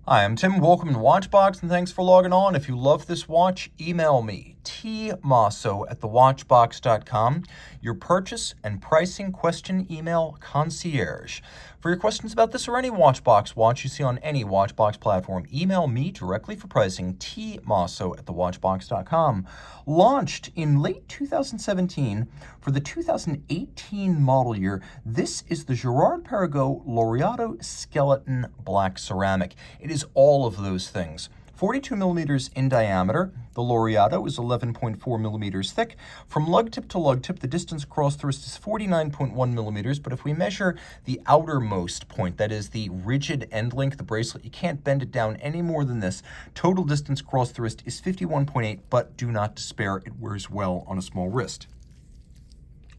Hi, I'm Tim. Welcome to Watchbox, and thanks for logging on. If you love this watch, email me, tmosso@thewatchbox.com, your purchase and pricing question email concierge. For your questions about this or any Watchbox watch you see on any Watchbox platform, email me directly for pricing, tmosso@thewatchbox.com. Launched in late 2017 for the 2018 model year, this is the Girard-Perregaux Laureato Skeleton Black Ceramic. It is all of those things. 42 millimeters in diameter. The Laureato is 11.4 millimeters thick. From lug tip to lug tip, the distance across the wrist is 49.1 millimeters, but if we measure the outermost point, that is the rigid end link, the bracelet, you can't bend it down any more than this. Total distance across the wrist is 51.8, but do not despair, it wears well on a small wrist.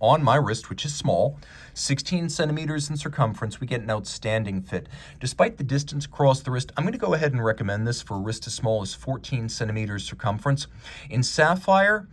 On my wrist, which is small, 16 centimeters in circumference, we get an outstanding fit. Despite the distance across the wrist, I'm going to go ahead and recommend this for a wrist as small as 14 centimeters circumference. In sapphire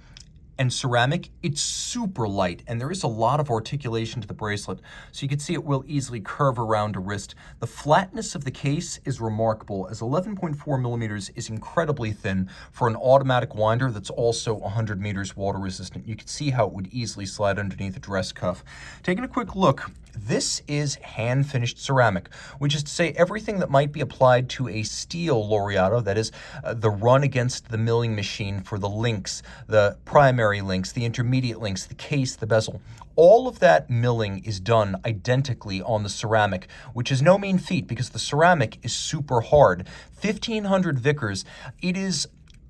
and ceramic, it's super light, and there is a lot of articulation to the bracelet, so you can see it will easily curve around a wrist. The flatness of the case is remarkable, as 11.4 millimeters is incredibly thin for an automatic winder that's also 100 meters water resistant. You can see how it would easily slide underneath a dress cuff. Taking a quick look, this is hand-finished ceramic, which is to say everything that might be applied to a steel Laureato, that is the run against the milling machine for the links, the primary links, the intermediate links, the case, the bezel. All of that milling is done identically on the ceramic, which is no mean feat because the ceramic is super hard. 1,500 Vickers. It is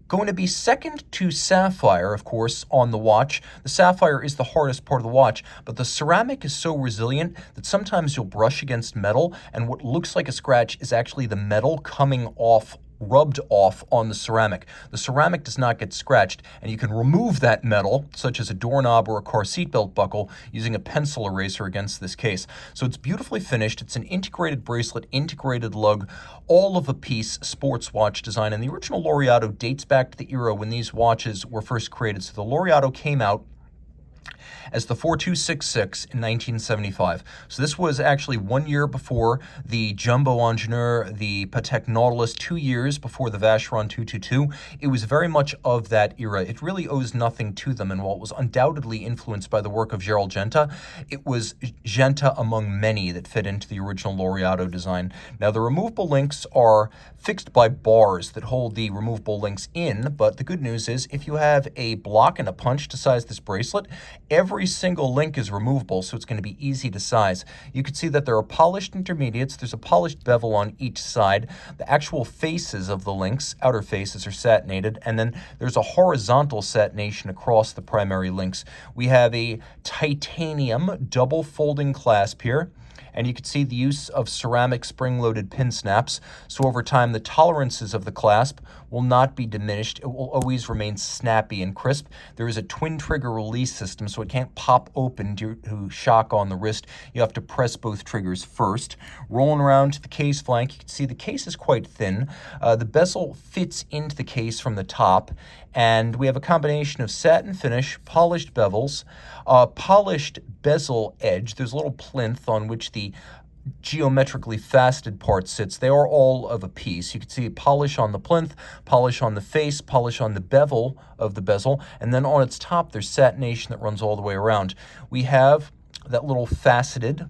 going to be second to sapphire, of course, on the watch. The sapphire is the hardest part of the watch, but the ceramic is so resilient that sometimes you'll brush against metal, and what looks like a scratch is actually the metal coming off, rubbed off on the ceramic. The ceramic does not get scratched, and you can remove that metal, such as a doorknob or a car seatbelt buckle, using a pencil eraser against this case. So it's beautifully finished. It's an integrated bracelet, integrated lug, all of a piece sports watch design. And the original Laureato dates back to the era when these watches were first created. So the Laureato came out as the 4266 in 1975. So this was actually 1 year before the Jumbo Ingenieur, the Patek Nautilus, 2 years before the Vacheron 222. It was very much of that era. It really owes nothing to them, and while it was undoubtedly influenced by the work of Gerald Genta, it was Genta among many that fit into the original Laureato design. Now, the removable links are fixed by bars that hold the removable links in, but the good news is if you have a block and a punch to size this bracelet, every single link is removable, so it's going to be easy to size. You can see that there are polished intermediates. There's a polished bevel on each side. The actual faces of the links, outer faces, are satinated, and then there's a horizontal satination across the primary links. We have a titanium double folding clasp here, and you can see the use of ceramic spring-loaded pin snaps. So over time, the tolerances of the clasp will not be diminished. It will always remain snappy and crisp. There is a twin trigger release system, so it can't pop open due to shock on the wrist. You have to press both triggers first. Rolling around to the case flank, you can see the case is quite thin. The bezel fits into the case from the top, and we have a combination of satin finish, polished bevels, polished bezel edge. There's a little plinth on which the geometrically faceted part sits. They are all of a piece. You can see polish on the plinth, polish on the face, polish on the bevel of the bezel, and then on its top there's satination that runs all the way around. We have that little faceted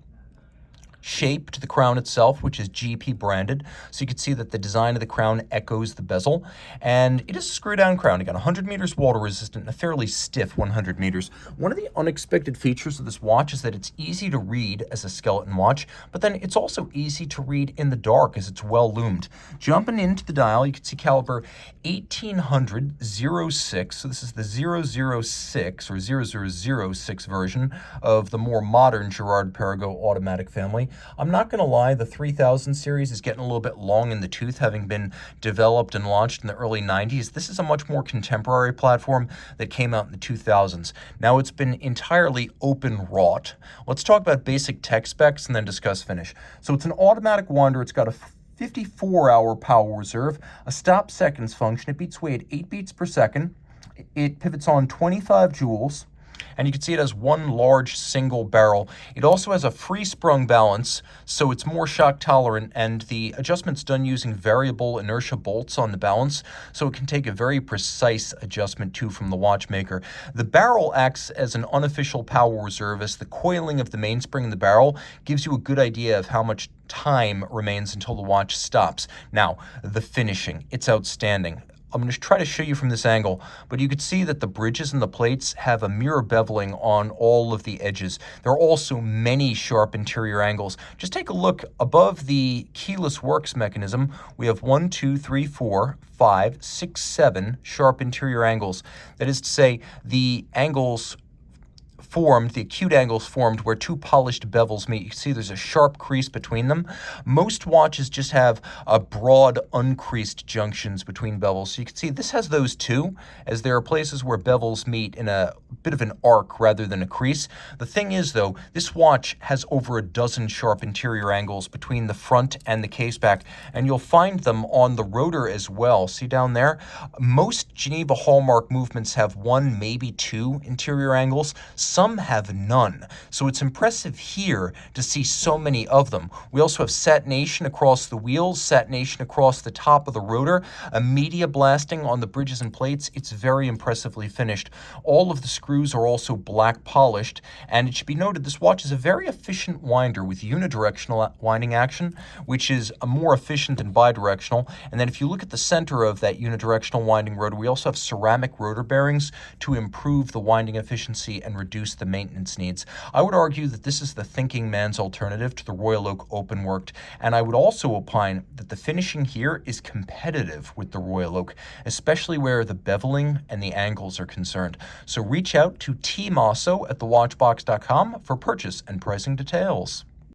shape to the crown itself, which is GP branded. So you can see that the design of the crown echoes the bezel, and it is a screw-down crown. Again, 100 meters water resistant and a fairly stiff 100 meters. One of the unexpected features of this watch is that it's easy to read as a skeleton watch, but then it's also easy to read in the dark as it's well loomed. Jumping into the dial, you can see caliber 1800-06. So this is the 006 or 0006 version of the more modern Girard-Perregaux automatic family. I'm not going to lie, the 3000 series is getting a little bit long in the tooth, having been developed and launched in the early 90s. This is a much more contemporary platform that came out in the 2000s. Now it's been entirely open wrought. Let's talk about basic tech specs and then discuss finish. So it's an automatic winder. It's got a 54-hour power reserve, a stop seconds function. It beats away at 8 beats per second. It pivots on 25 joules. And you can see it has one large single barrel. It also has a free sprung balance, so it's more shock tolerant, and the adjustment's done using variable inertia bolts on the balance, so it can take a very precise adjustment too from the watchmaker. The barrel acts as an unofficial power reserve, as the coiling of the mainspring in the barrel gives you a good idea of how much time remains until the watch stops. Now, the finishing, it's outstanding. I'm going to try to show you from this angle, but you can see that the bridges and the plates have a mirror beveling on all of the edges. There are also many sharp interior angles. Just take a look above the keyless works mechanism. We have 1, 2, 3, 4, 5, 6, 7 sharp interior angles. That is to say, the angles formed, the acute angles formed where two polished bevels meet. You can see there's a sharp crease between them. Most watches just have a broad uncreased junctions between bevels. So you can see this has those too, as there are places where bevels meet in a bit of an arc rather than a crease. The thing is though, this watch has over a dozen sharp interior angles between the front and the case back, and you'll find them on the rotor as well. See down there? Most Geneva hallmark movements have one, maybe two interior angles. Some have none. So it's impressive here to see so many of them. We also have satination across the wheels, satination across the top of the rotor, a media blasting on the bridges and plates. It's very impressively finished. All of the screws are also black polished, and it should be noted this watch is a very efficient winder with unidirectional winding action, which is more efficient than bidirectional. And then if you look at the center of that unidirectional winding rotor, we also have ceramic rotor bearings to improve the winding efficiency and reduce the maintenance needs. I would argue that this is the thinking man's alternative to the Royal Oak open-worked, and I would also opine that the finishing here is competitive with the Royal Oak, especially where the beveling and the angles are concerned. So reach out to Team Mosso at thewatchbox.com for purchase and pricing details.